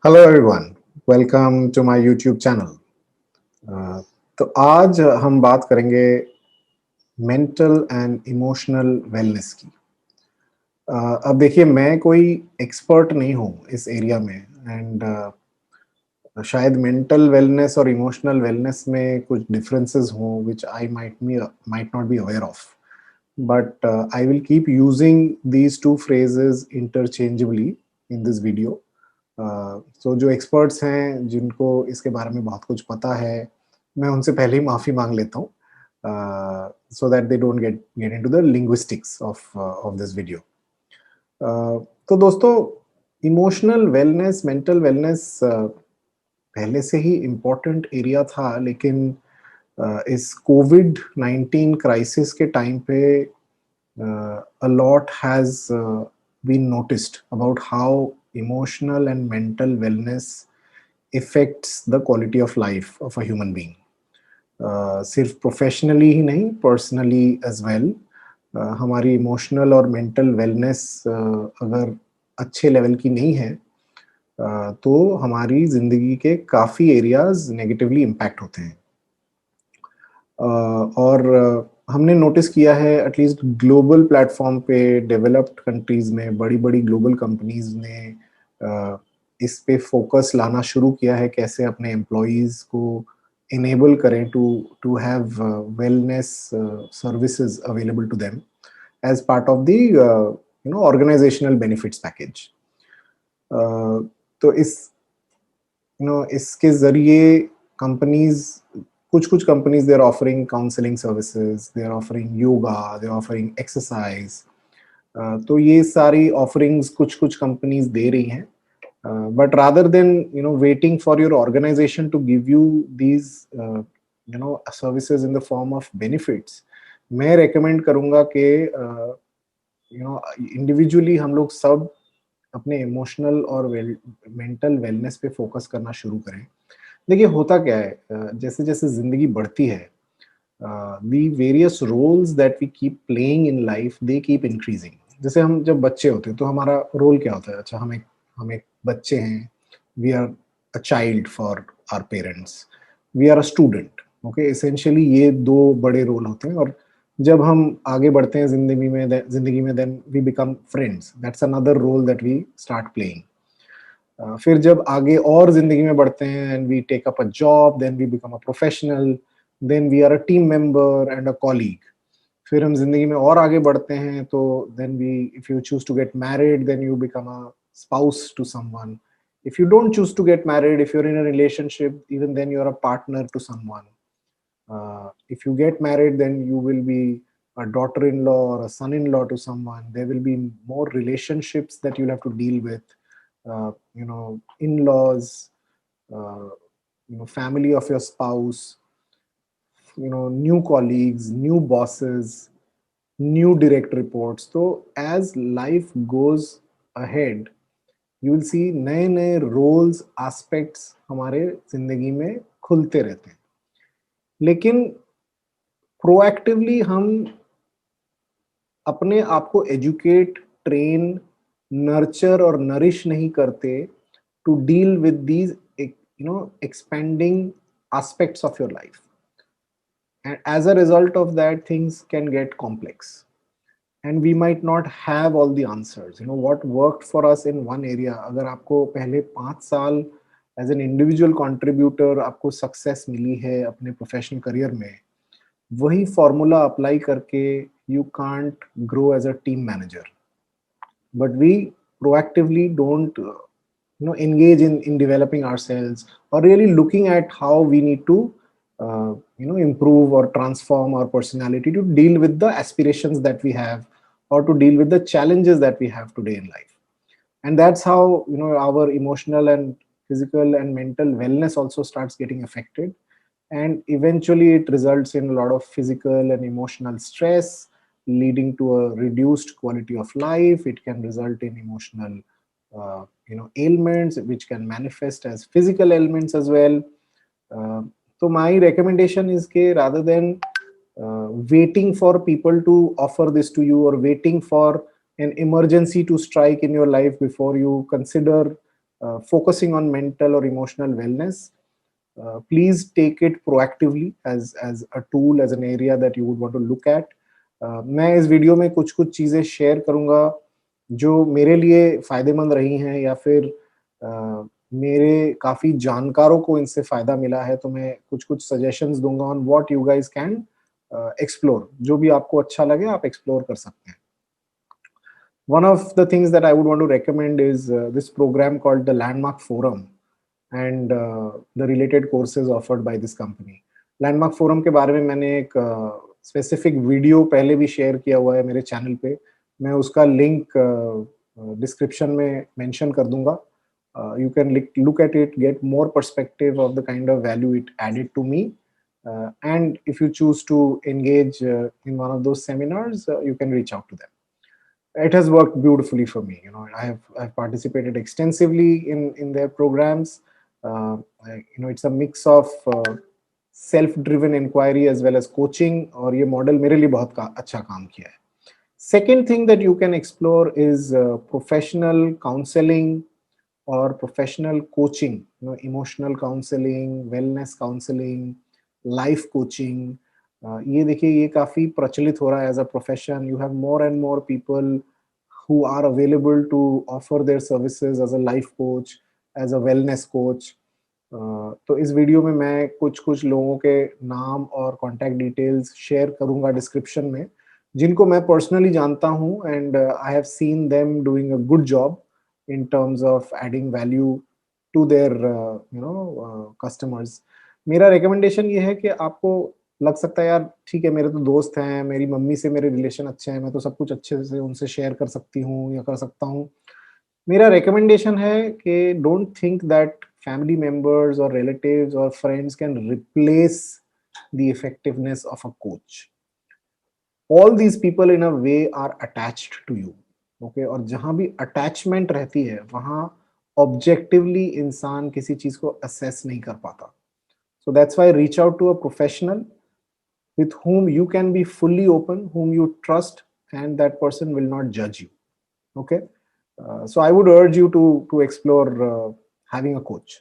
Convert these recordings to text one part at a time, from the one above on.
Hello everyone, welcome to my YouTube channel. तो आज हम बात करेंगे मेंटल एंड इमोशनल वेलनेस की। अब देखिए, मैं कोई एक्सपर्ट नहीं हूँ इस एरिया में एंड शायद मेंटल वेलनेस और इमोशनल वेलनेस में कुछ डिफरेंसेस हों which I might not be aware of, but I will keep using these two phrases interchangeably in this video. So जो एक्सपर्ट्स हैं जिनको इसके बारे में बहुत कुछ पता है, मैं उनसे पहले ही माफ़ी मांग लेता हूँ, so that they don't get into the linguistics of this video. तो दोस्तों, इमोशनल वेलनेस, मेंटल वेलनेस पहले से ही इम्पोर्टेंट एरिया था, लेकिन इस कोविड 19 क्राइसिस के टाइम पे a lot has been noticed about how emotional and mental wellness affects the quality of life of a human being. सिर्फ प्रोफेशनली ही नहीं, पर्सनली एज वेल। हमारी इमोशनल और मेंटल वेलनेस अगर अच्छे लेवल की नहीं है, तो हमारी ज़िंदगी के काफ़ी एरियाज नेगेटिवली इम्पैक्ट होते हैं। और हमने नोटिस किया है एटलीस्ट ग्लोबल प्लेटफॉर्म पे, डेवलप्ड कंट्रीज में बड़ी-बड़ी ग्लोबल कंपनीज ने इस पे फोकस लाना शुरू किया है, कैसे अपने एम्प्लॉइज़ को इनेबल करें to to have wellness services available to them as part of the organizational benefits package. तो इस इसके ज़रिए कंपनीज, कुछ-कुछ companies they are offering counselling services, they are offering yoga, they are offering exercise. तो ये सारी offerings कुछ-कुछ companies दे रही हैं। But rather than waiting for your organization to give you these services in the form of benefits, मैं recommend करूँगा कि इंडिविजुअली हम लोग सब अपने इमोशनल और मेंटल वेलनेस पे फोकस करना शुरू करें। देखिए, होता क्या है, जैसे जैसे जिंदगी बढ़ती है, the various roles that we keep playing in life they keep increasing. जैसे हम जब बच्चे होते हैं तो हमारा रोल क्या होता है? अच्छा, हम एक बच्चे हैं, we are a child for our parents, we are a student. Okay, essentially ये दो बड़े रोल होते हैं। और जब हम आगे बढ़ते हैं जिंदगी में then we become friends, that's another role that we start playing. फिर जब आगे और ज़िंदगी में बढ़ते हैं and we take up a job, then we become a professional, then we are a team member and a colleague. फिर हम ज़िंदगी में और आगे बढ़ते हैं तो then we, if you choose to get married, then you become a spouse to someone. If you don't choose to get married, if you're in a relationship, even then you're a partner to someone. If you get married, then you will be a daughter-in-law or a son-in-law to someone. There will be more relationships that you'll have to deal with, in-laws, uh, family of your spouse, new colleagues, new bosses, new direct reports. So as life goes ahead, you will see नए नए roles, aspects हमारे जिंदगी में खुलते रहते हैं। लेकिन proactively हम अपने आप को एजुकेट, ट्रेन, नर्चर और नरिश नहीं करते to deal with these expanding aspects of your life, and as a result of that things can get complex and we might not have all the answers. What worked for us in one area, अगर आपको पहले 5 साल as an individual contributor आपको success मिली है अपने professional career में, वही फॉर्मूला अप्लाई करके you can't grow as a team manager. But we proactively don't engage in developing ourselves or really looking at how we need to improve or transform our personality to deal with the aspirations that we have, or to deal with the challenges that we have today in life. And that's how our emotional and physical and mental wellness also starts getting affected, and eventually it results in a lot of physical and emotional stress, leading to a reduced quality of life. It can result in emotional ailments, which can manifest as physical ailments as well. uh, so my recommendation is that rather than waiting for people to offer this to you, or waiting for an emergency to strike in your life before you consider focusing on mental or emotional wellness, please take it proactively as a tool, as an area that you would want to look at. मैं इस video में कुछ कुछ चीज़ें share करूँगा जो मेरे लिए फ़ायदेमंद रही हैं, या फिर मेरे काफ़ी जानकारों को इनसे फ़ायदा मिला है, तो मैं कुछ कुछ सजेशंस दूंगा on what you guys can explore. जो भी आपको अच्छा लगे आप एक्सप्लोर कर सकते हैं। One of the things that I would want to recommend is this program called the Landmark Forum, and the related courses offered by this company. Landmark Forum के बारे में मैंने एक स्पेसिफिक वीडियो पहले भी शेयर किया हुआ है मेरे चैनल पे। मैं उसका लिंक डिस्क्रिप्शन में मेंशन कर दूंगा। You can look at it, get more perspective of the kind of value it added to me. And if you choose to engage in one of those seminars, you can reach out to them. It has worked beautifully for me. You know, I've participated extensively in their programs. You know, it's a mix of self-driven inquiry as well as coaching, और ये model मेरे लिए बहुत अच्छा काम किया है. Second thing that you can explore is professional counseling or professional coaching. You know, emotional counseling, wellness counseling, life coaching. ये देखिए, ये काफ़ी प्रचलित हो रहा है as a profession. You have more and more people who are available to offer their services as a life coach, as a wellness coach. तो इस वीडियो में मैं कुछ कुछ लोगों के नाम और कॉन्टैक्ट डिटेल्स शेयर करूंगा डिस्क्रिप्शन में, जिनको मैं पर्सनली जानता हूं, and I have seen them doing a good job in terms of adding value to their customers. मेरा रिकमेंडेशन ये है कि आपको लग सकता है यार ठीक है, मेरे तो दोस्त हैं, मेरी मम्मी से मेरे रिलेशन अच्छे हैं, मैं तो सब कुछ अच्छे से उनसे शेयर कर सकती हूँ या कर सकता हूँ. मेरा रिकमेंडेशन है कि don't think that family members और रिलेटिव्स और friends can replace the effectiveness of a coach. All these people in a way are attached to you. Okay, और जहां भी अटैचमेंट रहती है वहां ऑब्जेक्टिवली इंसान किसी चीज को असेस नहीं कर पाता. So that's why reach out to a professional with whom you can be fully open, whom you trust, and that person will not judge you. Okay, so I would urge you to explore having a coach.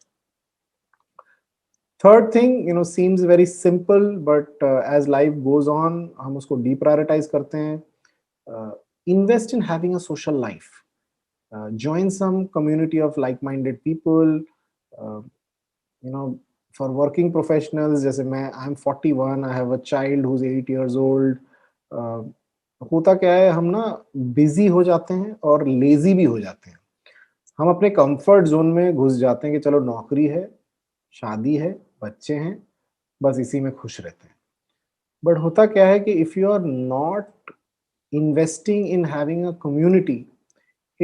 Third thing, you know, seems very simple, but as life goes on, हम उसको deprioritize करते हैं. Invest in having a social life. Join some community of like-minded people. You know, for working professionals, जैसे मैं, I'm 41, I have a child who's 8 years old. होता क्या है, हम ना बिजी हो जाते हैं और लेजी भी हो जाते हैं. हम अपने कंफर्ट जोन में घुस जाते हैं कि चलो नौकरी है, शादी है, बच्चे हैं, बस इसी में खुश रहते हैं. बट होता क्या है कि if you are not investing in having a community,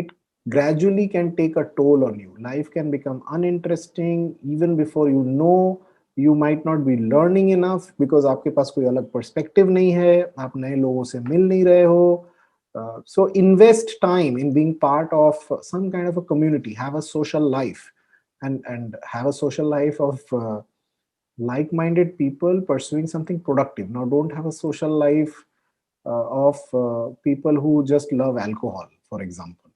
it gradually can take a toll on you. Life can become uninteresting even before you know. You might not be learning enough because आपके पास कोई अलग perspective नहीं है, आप नए लोगों से मिल नहीं रहे हो. So invest time in being part of some kind of a community. Have a social life, and have a social life of like-minded people pursuing something productive. Now, don't have a social life of people who just love alcohol, for example.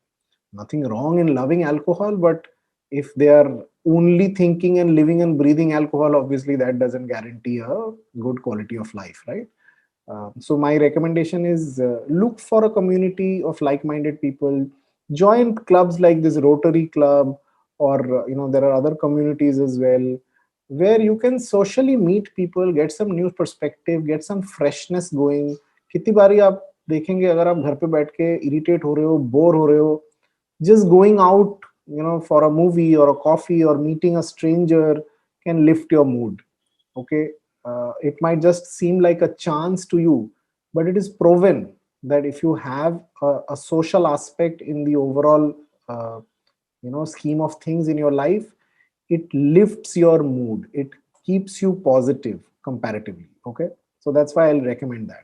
Nothing wrong in loving alcohol, but if they are only thinking and living and breathing alcohol, obviously that doesn't guarantee a good quality of life, right? So my recommendation is look for a community of like-minded people. Join clubs like this Rotary Club, or you know, there are other communities as well, where you can socially meet people, get some new perspective, get some freshness going. कितनी बारी आप देखेंगे, अगर आप घर पे बैठ के इरिटेट हो रहे हो, बोर हो रहे हो, just going out, you know, for a movie or a coffee or meeting a stranger can lift your mood. Okay, it might just seem like a chance to you, but it is proven that if you have a social aspect in the overall scheme of things in your life, it lifts your mood, it keeps you positive comparatively. Okay, so that's why I'll recommend that.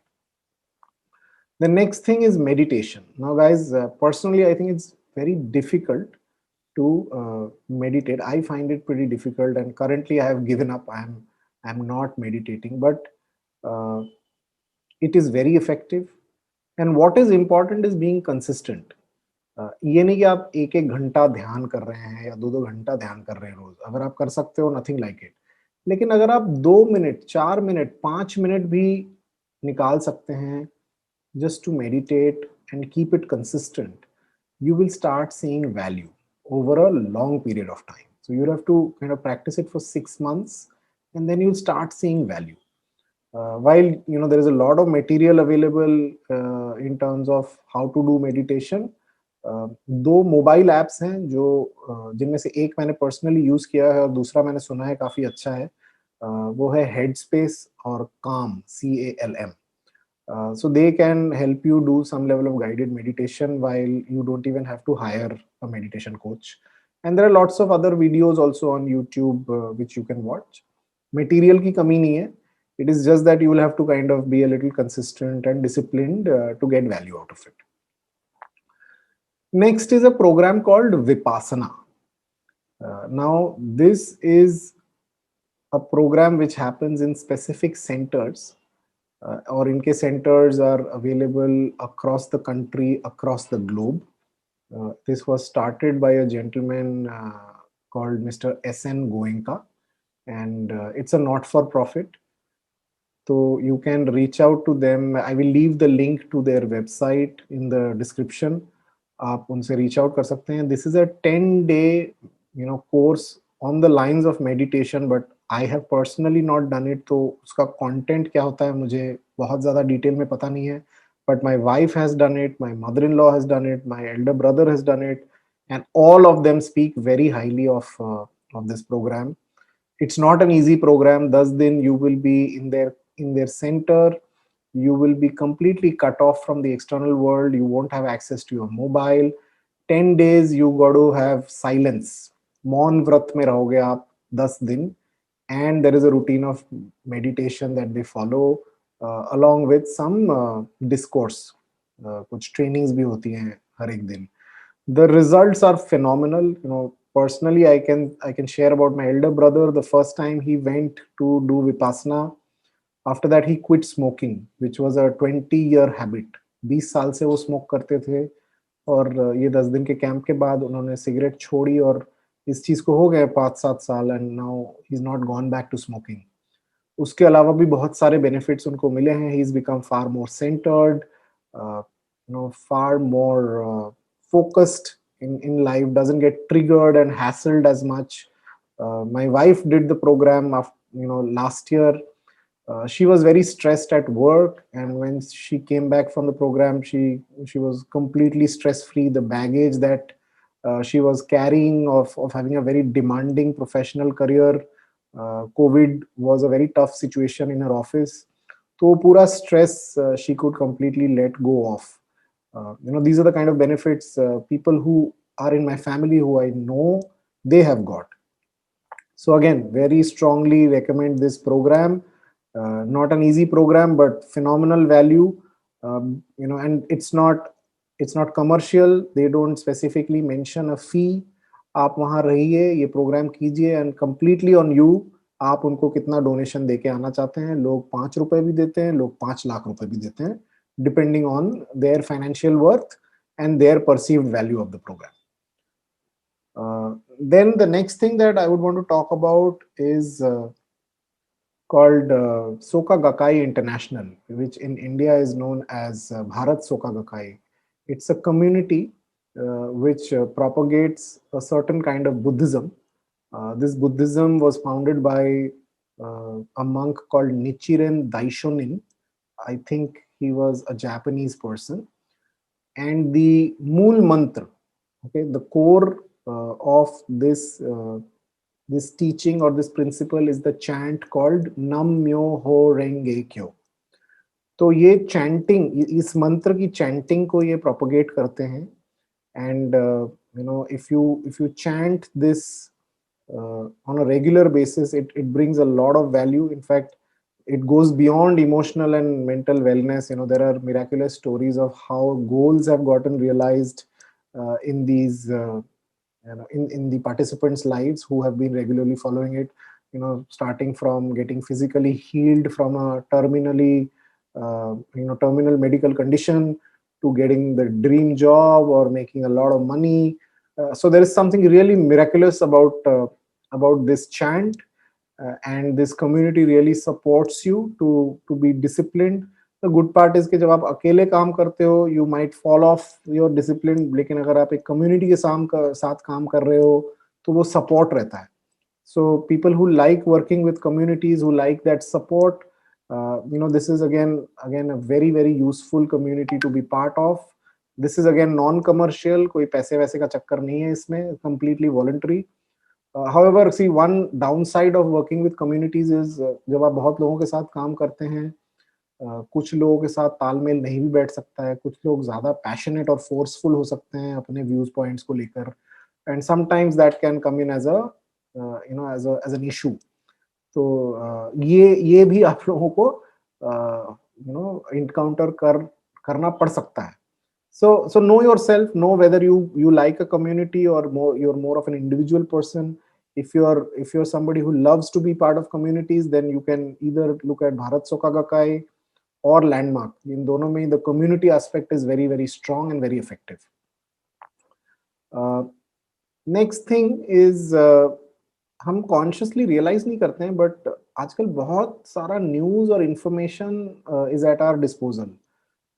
The next thing is meditation. Now guys, personally I think it's very difficult to meditate. I find it pretty difficult, and currently I have given up. I'm not meditating, but it is very effective. And what is important is being consistent. ये नहीं कि आप 1-1 घंटा ध्यान कर रहे हैं या 2-2 घंटा ध्यान कर रहे हैं रोज़। अगर आप कर सकते हो, नथिंग लाइक इट। लेकिन अगर आप 2 मिनट, 4 मिनट, 5 मिनट भी निकाल सकते हैं just to meditate and keep it consistent, you will start seeing value over a long period of time. So you'll have to kind of practice it for 6 months, and then you'll start seeing value. While there is a lot of material available in terms of how to do meditation, दो mobile apps हैं जो जिनमें से एक मैंने personally use किया है और दूसरा मैंने सुना है काफी अच्छा है। वो है हेडस्पेस और काम, CALM. So they can help you do some level of guided meditation while you don't even have to hire a meditation coach. And there are lots of other videos also on YouTube which you can watch. Material की कमी नहीं है. It is just that you will have to kind of be a little consistent and disciplined to get value out of it. Next is a program called Vipassana. Now this is a program which happens in specific centers, or इनके centers are available across the country, across the globe. This was started by a gentleman called Mr. S.N. Goenka, and it's a not-for-profit. So you can reach out to them. I will leave the link to their website in the description. आप उनसे reach out कर सकते हैं. This is a 10-day course on the lines of meditation, but I have personally not done it. तो उसका content क्या होता है मुझे बहुत ज़्यादा detail में पता नहीं है. But my wife has done it, my mother-in-law has done it, my elder brother has done it, and all of them speak very highly of this program. It's not an easy program. Thus then you will be in their center. You will be completely cut off from the external world. You won't have access to your mobile. 10 days you got to have silence. मौन व्रत में रहोगे आप 10 दिन. And there is a routine of meditation that they follow along with some discourse. कुछ trainings भी होती हैं हर एक दिन. The results are phenomenal. Personally, I can share about my elder brother. The first time he went to do Vipassana, after that he quit smoking, which was a 20-year habit. 20 साल से वो smoke करते थे, और ये 10 दिन के camp के बाद उन्होंने सिगरेट छोड़ी, और इस चीज को हो गए 5-7 साल, and now he is not gone back to smoking. उसके अलावा भी बहुत सारे बेनिफिट्स उनको मिले हैं. He is become far more centred, far more focused in life, doesn't get triggered and hassled as much. My wife did the program last year. She was very stressed at work, and when she came back from the program, she was completely stress free. The baggage that she was carrying of having a very demanding professional career, COVID was a very tough situation in her office. So pura stress she could completely let go of. These are the kind of benefits people who are in my family, who I know, they have got. So again, very strongly recommend this program. Not an easy program, but phenomenal value. And it's not commercial. They don't specifically mention a fee. आप वहाँ रहिए, ये programme कीजिए, and completely on you. आप उनको कितना donation देके आना चाहते हैं. लोग 5 रुपए भी देते हैं, लोग 5 लाख रुपए भी देते हैं, depending on their financial worth and their perceived value of the program. Then the next thing that I would want to talk about is called Soka International, which in India is known as Bharat Soka Gakkai. It's a community which propagates a certain kind of Buddhism. This Buddhism was founded by a monk called Nichiren Daishonin. I think he was a Japanese person. And the Mool Mantra, okay, the core of this teaching or this principle is the chant called Nam Myo Ho Renge Kyo. तो ये chanting, इस मंत्र की chanting को ये propagate करते हैं. And if you chant this on a regular basis, it brings a lot of value. In fact, it goes beyond emotional and mental wellness. There are miraculous stories of how goals have gotten realized in these in the participants' lives who have been regularly following it. Starting from getting physically healed from a terminal medical condition, to getting the dream job or making a lot of money. So there is something really miraculous about this chant, and this community really supports you to be disciplined. The good part is कि जब आप अकेले काम करते हो, you might fall off your discipline, लेकिन अगर आप एक community के साथ काम कर रहे हो तो वो support रहता है. So people who like working with communities, who like that support, this is again a very very useful community to be part of. This is again non-commercial, कोई पैसे वैसे का चक्कर नहीं है इसमें, completely voluntary. However, see, one downside of working with communities is जब आप बहुत लोगों के साथ काम करते हैं, कुछ लोगों के साथ तालमेल नहीं भी बैठ सकता है, कुछ लोग ज़्यादा पैशनेट और फोर्सफुल हो सकते हैं अपने व्यूज पॉइंट्स को लेकर, and sometimes that can come in as as an issue. तो ये भी आप लोगों को इनकाउंटर करना पड़ सकता है. So know yourself, know whether you like a community or you're more of an individual person. If you're somebody who loves to be part of communities, then you can either look at Bharat Soka Gakkai or Landmark. In दोनों में the community aspect is very very strong and very effective. Next thing is हम consciously realize नहीं करते हैं, but आजकल बहुत सारा news और information is at our disposal.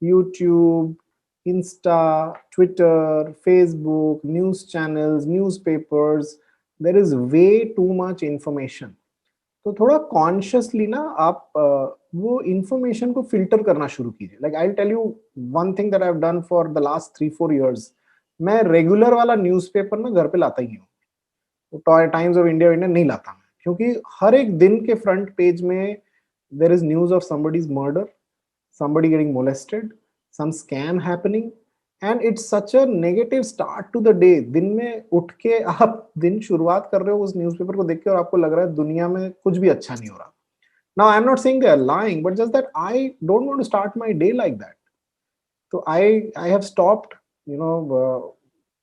YouTube, Insta, Twitter, Facebook, news channels, newspapers, there is way too much information. तो थोड़ा consciously ना आप वो information को filter करना शुरू कीजिए. Like I'll tell you one thing that I've done for the last 3-4 years. मैं regular वाला newspaper ना घर पे लाता ही नहीं हूँ. Times of India नहीं लाता मैं, क्योंकि हर एक दिन के front page में there is news of somebody's murder, somebody getting molested, some scam happening, and it's such a negative start to the day. दिन में उठ के आप दिन शुरुआत कर रहे हो उस न्यूज़पेपर को देख के और आपको लग रहा है दुनिया में कुछ भी अच्छा नहीं हो रहा. Now I'm not saying they are lying, but just that I don't want to start my day like that. So I have stopped,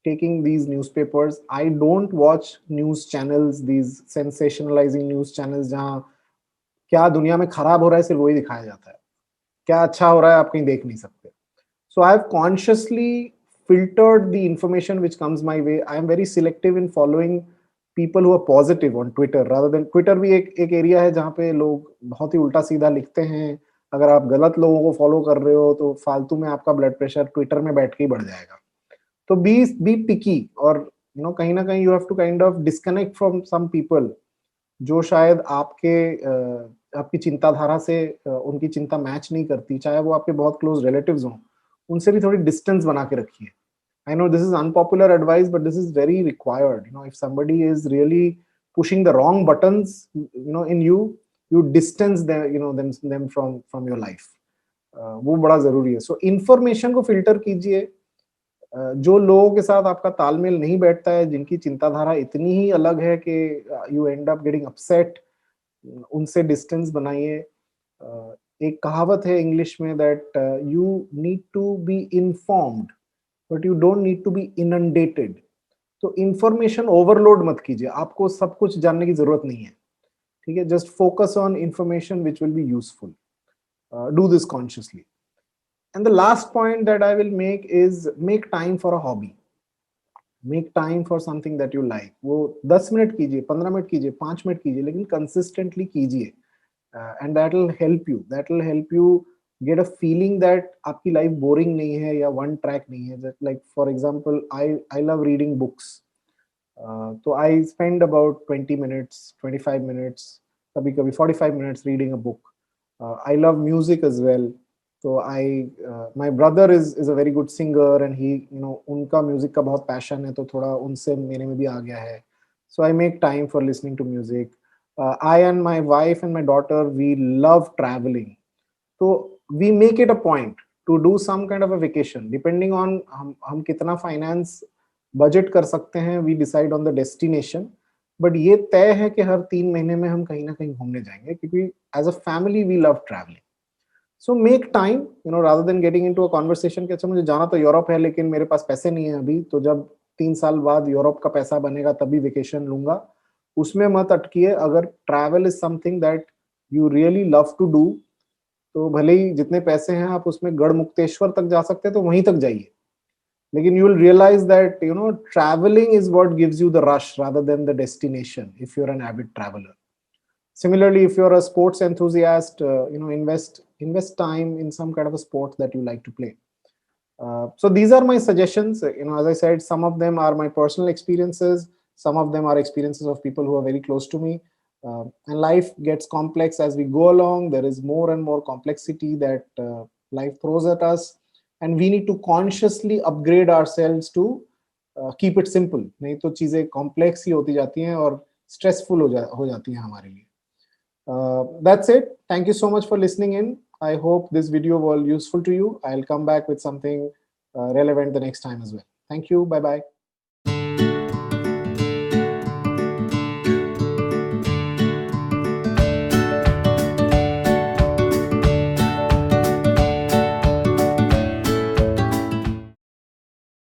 taking these newspapers. I don't watch news channels, these sensationalizing news channels जहाँ क्या दुनिया में खराब हो रहा है सिर्फ वही दिखाया जाता है, क्या अच्छा हो रहा है आप कहीं देख नहीं सकते. So I've consciously filtered the information which comes my way. I am very selective in following people who are positive on Twitter, rather than Twitter भी एक एरिया है जहाँ पे लोग बहुत ही उल्टा सीधा लिखते हैं. अगर आप गलत लोगों को फॉलो कर रहे हो तो फालतू में आपका ब्लड प्रेशर ट्विटर में बैठ के ही बढ़ जाएगा. तो बी पिकी, और कहीं ना कहीं you have to kind of disconnect from some people जो शायद आपकी चिंताधारा से उनकी चिंता मैच नहीं करती, चाहे वो आपके बहुत क्लोज रिलेटिव्स हों. उनसे भी थोड़ी डिस्टेंस बना के रखिए. I know this is unpopular advice, but this is very required. If somebody is really pushing the wrong buttons, in you distance them from your life. वो बड़ा जरूरी है. So information को filter कीजिए. जो लोगों के साथ आपका तालमेल नहीं बैठता है, जिनकी चिंताधारा इतनी ही अलग है कि you end up getting upset, उनसे डिस्टेंस बनाइए. एक कहावत है इंग्लिश में that you need to be informed but you don't need to be inundated. तो इंफॉर्मेशन ओवरलोड मत कीजिए, आपको सब कुछ जानने की जरूरत नहीं है. ठीक है, just focus on information which will be useful. Do this consciously. And the last point that I will make is make time for a hobby. Make time for something that you like. वो 10 minute कीजिए, 15 minute कीजिए, 5 minute कीजिए, लेकिन consistently कीजिए. And that will help you get a feeling that आपकी life boring नहीं है या वन ट्रैक नहीं है. Like for example, I love reading books. तो I spend about 20 minutes, 25 minutes, कभी कभी 45 minutes reading a book. I love music as well. So my brother is a very good singer and he उनका music का बहुत passion है, तो थोड़ा उनसे मेरे में भी आ गया है. So I make time for listening to music. I and my wife and my daughter, we love traveling. So we make it a point to do some kind of a vacation. Depending on हम कितना finance budget कर सकते हैं, we decide on the destination. But ये तय है कि हर 3 महीने में हम कहीं ना कहीं घूमने जाएंगे, क्योंकि as a family we love traveling. So make time, rather than getting into a conversation कि अच्छा मुझे जाना तो यूरोप है लेकिन मेरे पास पैसे नहीं है अभी, तो जब 3 साल बाद यूरोप का पैसा बनेगा तभी वेकेशन लूंगा. उसमें मत अटकिए. अगर travel is something that you really love to do, तो भले ही जितने पैसे हैं आप उसमें गढ़मुक्तेश्वर तक जा सकते हैं तो वहीं तक जाइए, लेकिन you will realize that traveling is what gives you the rush rather than the destination if you're an avid traveler. Similarly, if you're a sports enthusiast, invest time in some kind of a sport that you like to play. So these are my suggestions. As I said, some of them are my personal experiences, some of them are experiences of people who are very close to me. And life gets complex as we go along. There is more and more complexity that life throws at us, and we need to consciously upgrade ourselves to keep it simple. नहीं तो चीजें complex ही होती जाती हैं और stressful हो जाती हैं हमारे लिए. That's it. Thank you so much for listening in. I hope this video was useful to you. I'll come back with something relevant the next time as well. Thank you. Bye bye.